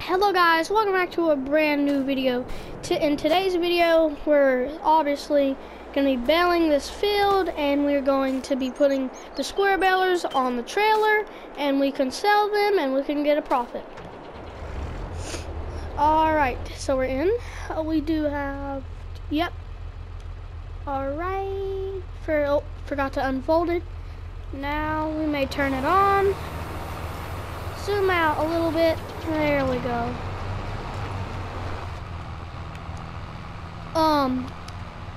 Hello guys, welcome back to a brand new video. In today's video, we're obviously going to be baling this field, and we're going to be putting the square balers on the trailer, and we can sell them and we can get a profit. Alright, so we're in. We do have, yep. Alright, forgot to unfold it. Now we may turn it on. Zoom out a little bit. There we go.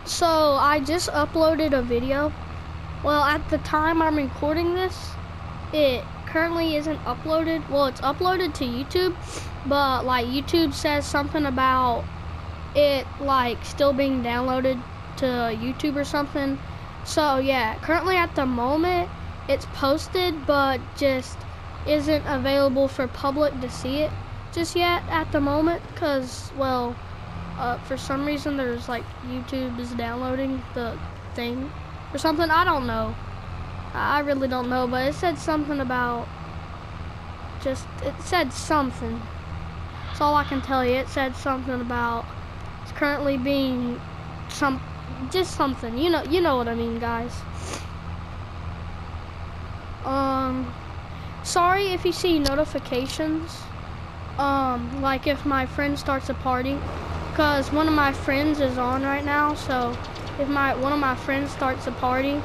So I just uploaded a video. Well, at the time I'm recording this, it currently isn't uploaded. Well, it's uploaded to YouTube, but like YouTube says something about it like still being downloaded to YouTube or something. So yeah, currently at the moment it's posted, but just isn't available for public to see it just yet at the moment, because well, for some reason there's like YouTube is downloading the thing or something. I don't know. I really don't know, but it said something about it said something. That's all I can tell you. It said something about it's currently being just something. You know what I mean, guys. Sorry if you see notifications, like if my friend starts a party, because one of my friends is on right now, so if one of my friends starts a party,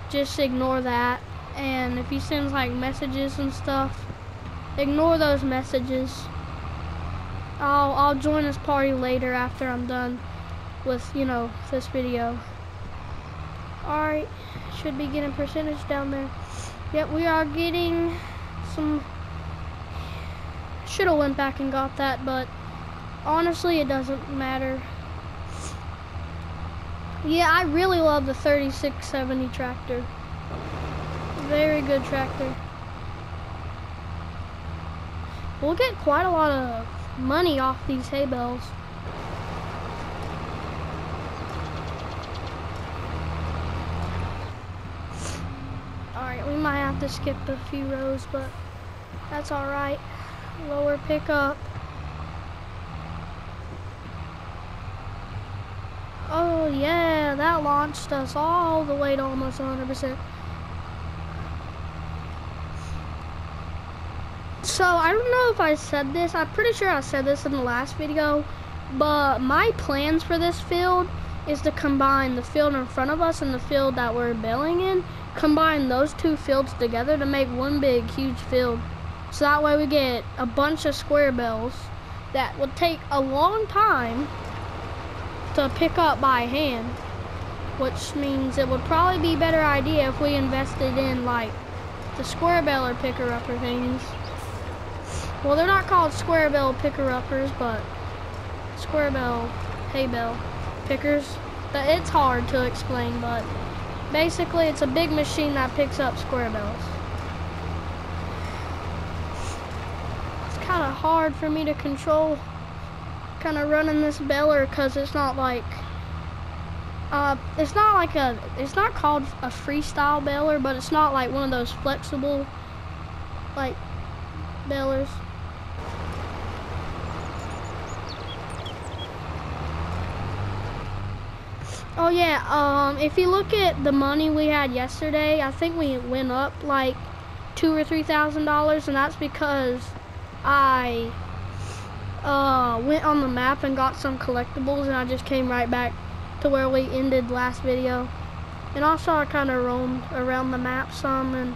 just ignore that. And if he sends like messages and stuff, ignore those messages. I'll join his party later after I'm done with, this video. Alright, should be getting percentage down there. Yep, we are getting some. Should have went back and got that, but honestly it doesn't matter. Yeah, I really love the 3670 tractor. Very good tractor. We'll get quite a lot of money off these hay bales. Alright, we might have to skip a few rows, but that's alright. Lower pickup. Oh yeah, that launched us all the way to almost 100%. So I don't know if I said this. I'm pretty sure I said this in the last video, but my plans for this field is to combine the field in front of us and the field that we're baling in. Combine those two fields together to make one big huge field, so that way we get a bunch of square bales that would take a long time to pick up by hand, which means it would probably be a better idea if we invested in like the square baler picker-upper things. Well, they're not called square bale picker-uppers, but square bale hay bale pickers. It's hard to explain, but basically it's a big machine that picks up square bales. It's kind of hard for me to control kind of running this baler, because it's not like it's not called a freestyle baler, but it's not like one of those flexible like balers. Oh yeah, if you look at the money we had yesterday, I think we went up like $2,000 or $3,000, and that's because I went on the map and got some collectibles, and I just came right back to where we ended last video. And also I kind of roamed around the map some and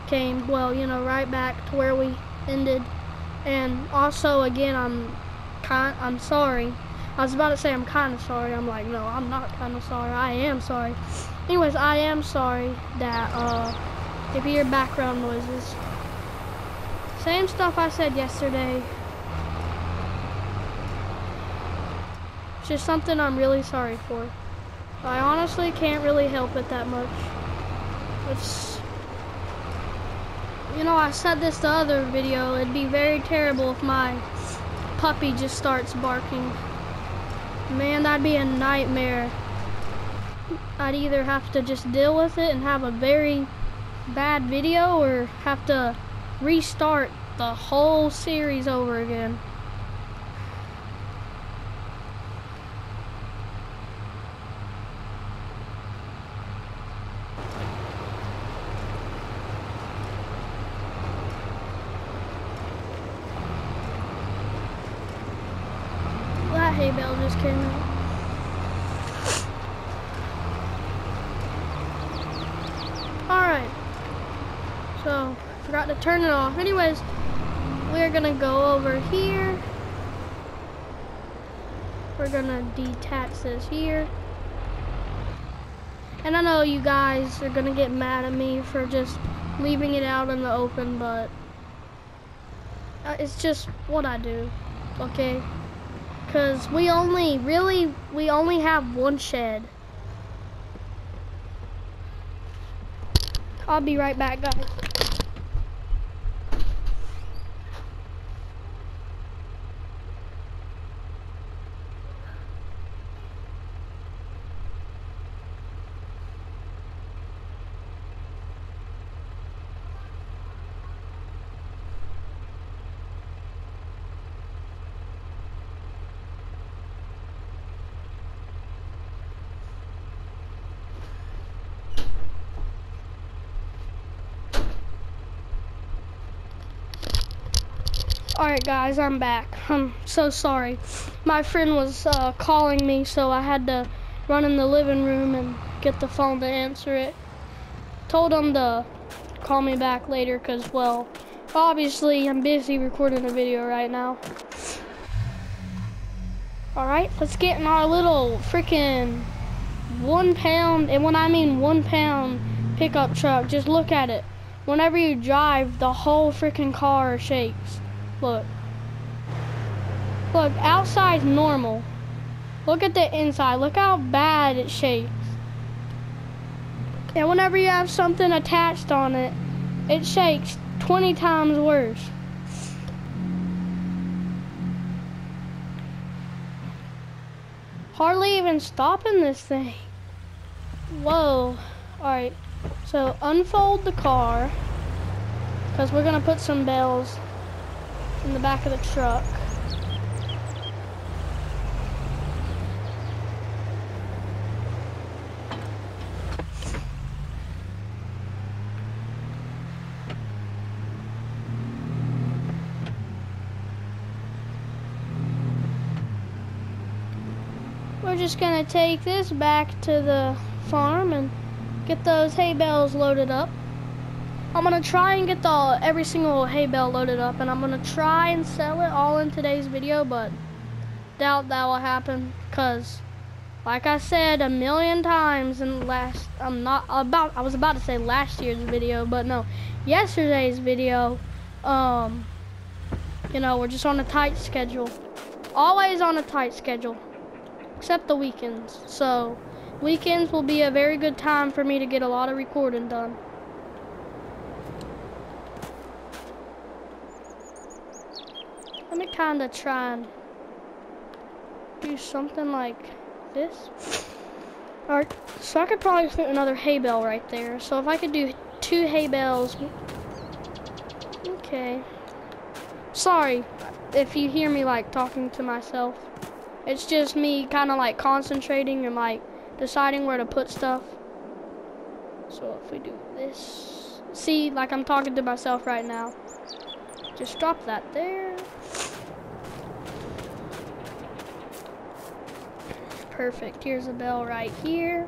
came, well, right back to where we ended. And also again, I'm sorry. I was about to say I'm kind of sorry. I'm like, no, I'm not kind of sorry. I am sorry. Anyways, I am sorry that if you hear background noises. Same stuff I said yesterday. It's just something I'm really sorry for. I honestly can't really help it that much. It's, I said this the other video, it'd be very terrible if my puppy just starts barking. Man, that'd be a nightmare. I'd either have to just deal with it and have a very bad video, or have to restart the whole series over again. hay bale just came out. Alright. So, forgot to turn it off. Anyways, we're gonna go over here. We're gonna detach this here. And I know you guys are gonna get mad at me for just leaving it out in the open, but it's just what I do, okay? Cause we only have one shed. I'll be right back, guys. Alright guys, I'm back. I'm so sorry. My friend was calling me, so I had to run in the living room and get the phone to answer it. Told him to call me back later because, well, obviously I'm busy recording a video right now. Alright, let's get in our little freaking 1 pound, and when I mean 1 pound pickup truck, just look at it. Whenever you drive, the whole freaking car shakes. Look. Look, outside's normal. Look at the inside. Look how bad it shakes. And whenever you have something attached on it, it shakes 20 times worse. Hardly even stopping this thing. Whoa. Alright. So unfold the car, because we're going to put some bales in the back of the truck. We're just gonna take this back to the farm and get those hay bales loaded up. I'm gonna try and get every single hay bale loaded up, and I'm gonna try and sell it all in today's video, but doubt that will happen, cause like I said a million times in I was about to say last year's video, but no, yesterday's video, you know, we're just on a tight schedule. Always on a tight schedule, except the weekends. So weekends will be a very good time for me to get a lot of recording done. Let me kind of try and do something like this. Alright, so I could probably fit another hay bale right there. So if I could do 2 hay bales. Okay. Sorry if you hear me like talking to myself. It's just me kind of like concentrating and like deciding where to put stuff. So if we do this. See, like I'm talking to myself right now. Just drop that there. Perfect. Here's a bell right here.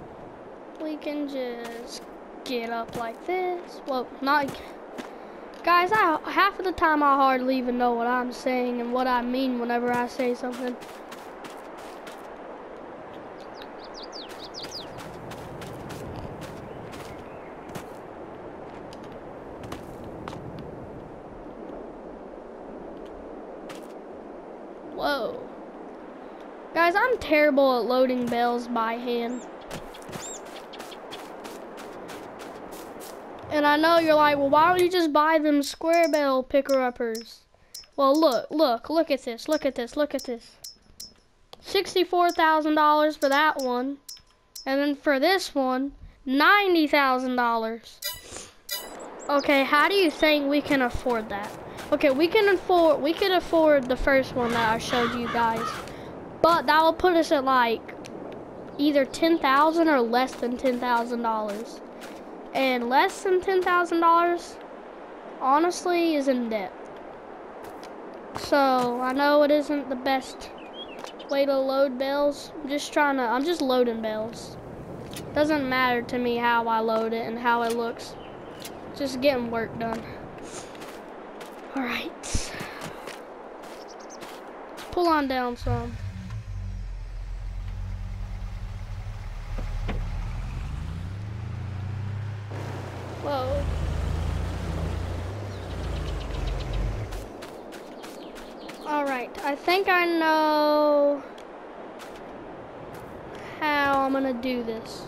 We can just get up like this. Well, not... Guys, half of the time I hardly even know what I'm saying and what I mean whenever I say something. Whoa. Guys, I'm terrible at loading bales by hand. And I know you're like, well, why don't you just buy them square bale picker-uppers? Well, look at this, look at this, look at this. $64,000 for that one. And then for this one, $90,000. Okay, how do you think we can afford that? Okay, we could afford the first one that I showed you guys. But that will put us at like either $10,000 or less than $10,000. And less than $10,000, honestly, is in debt. So I know it isn't the best way to load bales. I'm just loading bales. Doesn't matter to me how I load it and how it looks. Just getting work done. All right. Pull on down some. Whoa. All right, I think I know how I'm gonna do this.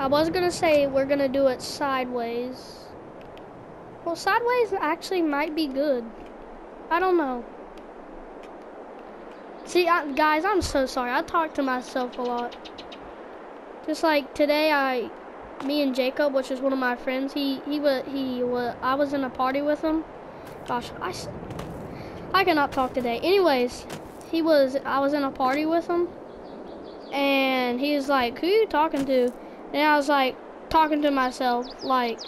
I was gonna say we're gonna do it sideways. Well, sideways actually might be good. I don't know. See, guys, I'm so sorry. I talk to myself a lot. Just like today, me and Jacob, which is one of my friends, I was in a party with him. Gosh, I cannot talk today. Anyways, I was in a party with him, and he was like, "Who are you talking to?" And I was like, talking to myself, like,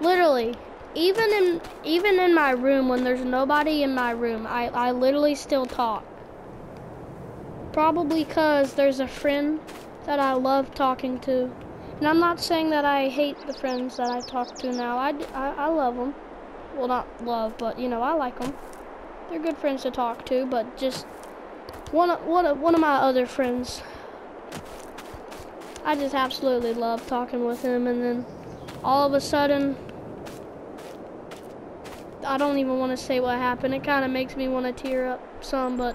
literally. Even in my room, when there's nobody in my room, I literally still talk. Probably because there's a friend that I love talking to. And I'm not saying that I hate the friends that I talk to now. I love them. Well, not love, but, you know, I like them. They're good friends to talk to, but just one of my other friends, I just absolutely love talking with him. And then all of a sudden, I don't even want to say what happened. It kind of makes me want to tear up some, but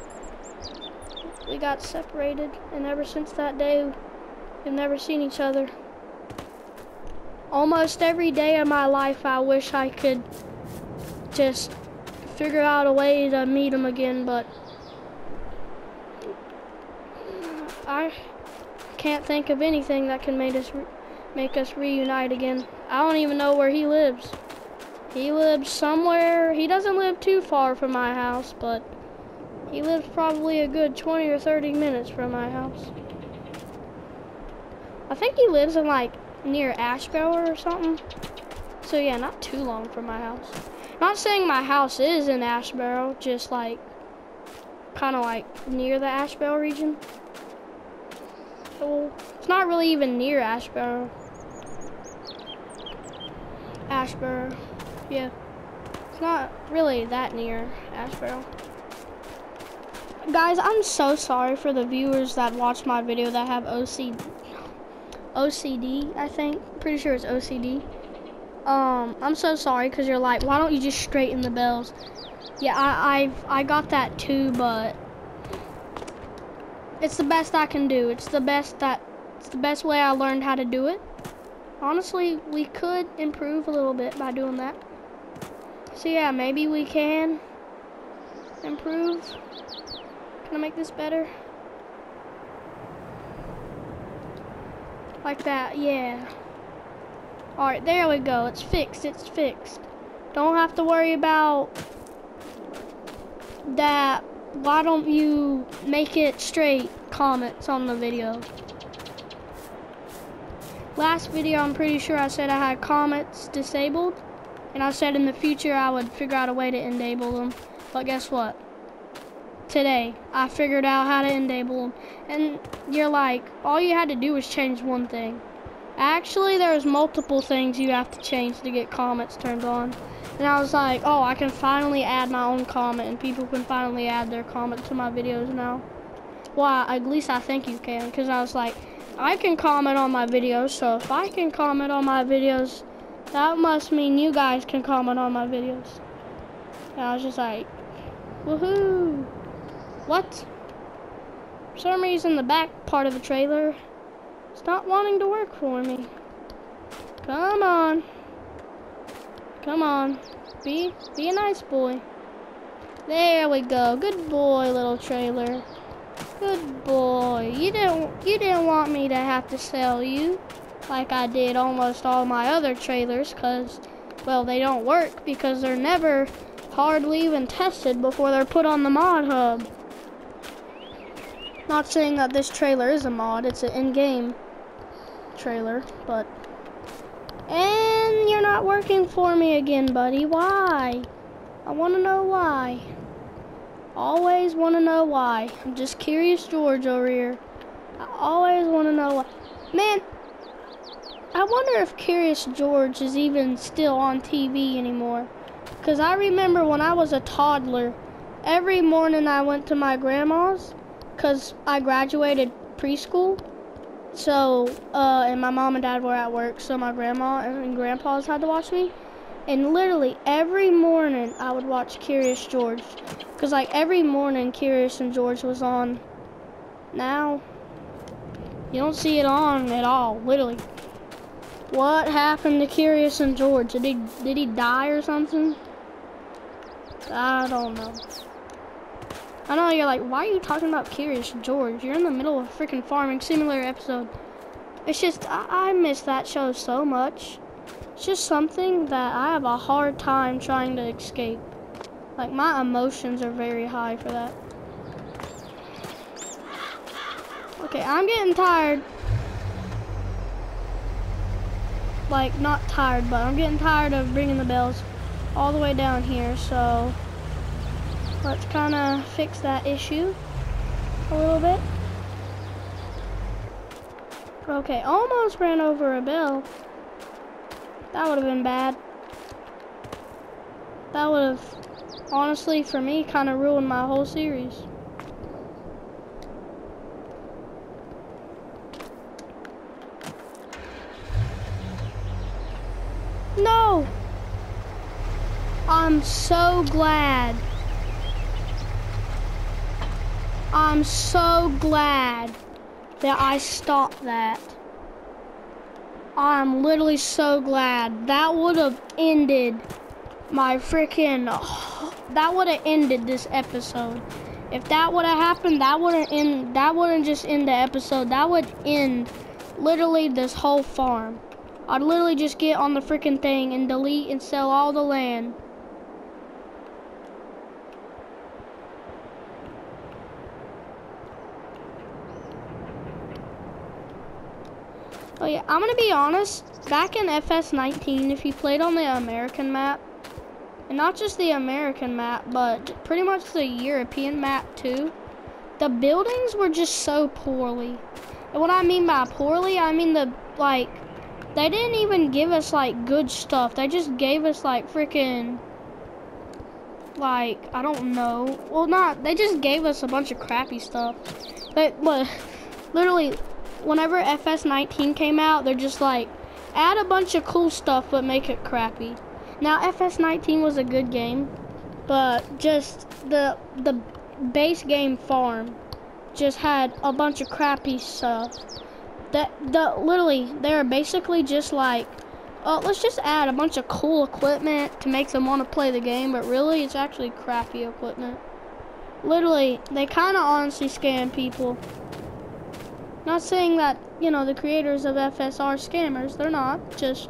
we got separated, and ever since that day, we've never seen each other. Almost every day of my life, I wish I could just figure out a way to meet him again, but I can't think of anything that can make us reunite again. I don't even know where he lives. He lives somewhere. He doesn't live too far from my house, but he lives probably a good 20 or 30 minutes from my house. I think he lives in like near Asheboro or something. So yeah, not too long from my house. Not saying my house is in Asheboro, just like kind of like near the Asheboro region. So it's not really even near Asheboro. Asheboro, yeah. It's not really that near Asheboro. Guys, I'm so sorry for the viewers that watch my video that have OCD, I think. Pretty sure it's OCD. I'm so sorry because you're like, why don't you just straighten the bells? Yeah, I got that too, but it's the best I can do. It's the best way I learned how to do it. Honestly, we could improve a little bit by doing that. So yeah, maybe we can improve. Can I make this better? Like that, yeah. Alright, there we go. It's fixed. It's fixed. Don't have to worry about that. Why don't you make it straight comments on the video? Last video, I'm pretty sure I said I had comments disabled. And I said in the future I would figure out a way to enable them. But guess what? Today, I figured out how to enable them. And you're like, all you had to do was change one thing. Actually, there's multiple things you have to change to get comments turned on. And I was like, oh, I can finally add my own comment, and people can finally add their comment to my videos now. Well, at least I think you can, because I was like, I can comment on my videos, so if I can comment on my videos, that must mean you guys can comment on my videos. And I was just like, woohoo! What? For some reason, the back part of the trailer is not wanting to work for me. Come on. Come on. Be a nice boy. There we go. Good boy, little trailer. Good boy. You didn't want me to have to sell you like I did almost all my other trailers, because, well, they don't work because they're never hardly even tested before they're put on the mod hub. Not saying that this trailer is a mod, it's an in-game trailer, but... And you're not working for me again, buddy. Why? I want to know why. Always want to know why. I'm just Curious George over here. I always want to know why. Man, I wonder if Curious George is even still on TV anymore. Because I remember when I was a toddler, every morning I went to my grandma's because I graduated preschool. So, and my mom and dad were at work, so my grandma and grandpa's had to watch me. And literally every morning I would watch Curious George. Because like every morning Curious and George was on. Now, you don't see it on at all, literally. What happened to Curious and George? Did he die or something? I don't know. I know you're like, why are you talking about Curious George? You're in the middle of a freaking Farming Simulator episode. It's just, I miss that show so much. It's just something that I have a hard time trying to escape. Like, my emotions are very high for that. Okay, I'm getting tired. Like, not tired, but I'm getting tired of bringing the bells all the way down here, so let's kind of fix that issue a little bit. Okay, almost ran over a bell. That would have been bad. That would have, honestly, for me, kind of ruined my whole series. No! I'm so glad. I'm so glad that I stopped that. I'm literally so glad. That would have ended my freaking, that would have ended this episode. If that would have happened, that wouldn't just end the episode. That would end literally this whole farm. I'd literally just get on the freaking thing and delete and sell all the land. Oh yeah, I'm gonna be honest, back in FS19, if you played on the American map, and not just the American map, but pretty much the European map too, the buildings were just so poorly. And what I mean by poorly, I mean they didn't even give us like good stuff. They just gave us like freaking, like, I don't know. Well, they just gave us a bunch of crappy stuff. But literally, whenever FS19 came out, they're just like, add a bunch of cool stuff but make it crappy. Now, FS19 was a good game, but just the base game farm just had a bunch of crappy stuff. Literally, they're basically just like, let's just add a bunch of cool equipment to make them want to play the game, but really, it's actually crappy equipment. Literally, they kind of honestly scam people. Not saying that, you know, the creators of FS are scammers. They're not. Just,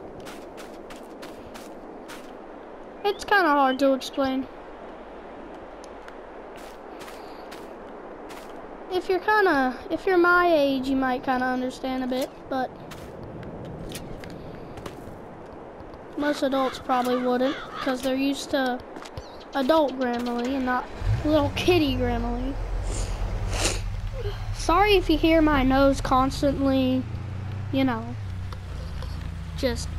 it's kind of hard to explain. If you're my age, you might kind of understand a bit, but most adults probably wouldn't, because they're used to adult Grammarly and not little kitty Grammarly. Sorry if you hear my nose constantly, you know, just,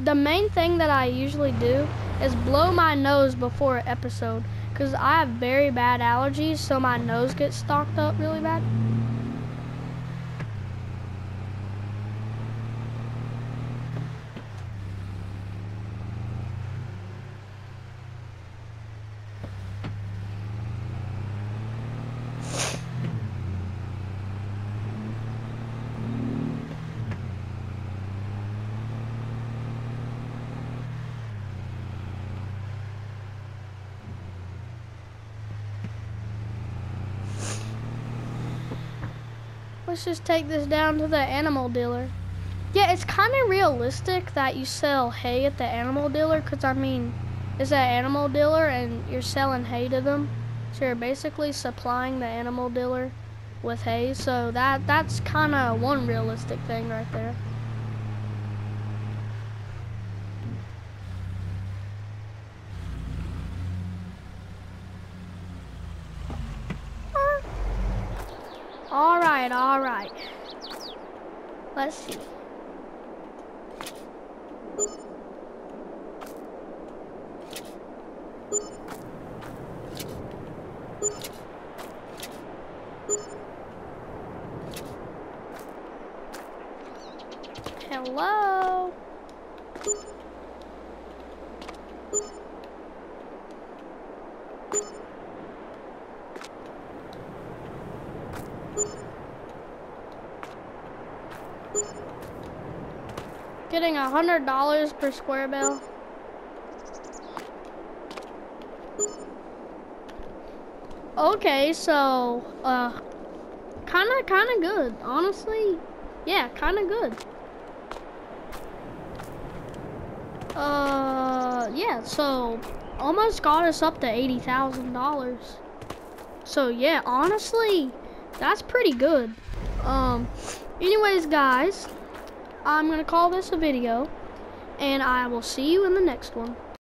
the main thing that I usually do is blow my nose before an episode, because I have very bad allergies, so my nose gets stocked up really bad. Let's just take this down to the animal dealer. Yeah, it's kind of realistic that you sell hay at the animal dealer, because I mean, it's an animal dealer and you're selling hay to them. So you're basically supplying the animal dealer with hay. So that's kind of one realistic thing right there. right. Let's see. Hello? Getting $100 per square bale. Okay, so, kinda good, honestly. Yeah, kinda good. Yeah, so almost got us up to $80,000. So yeah, honestly, that's pretty good. Anyways, guys, I'm gonna call this a video, and I will see you in the next one.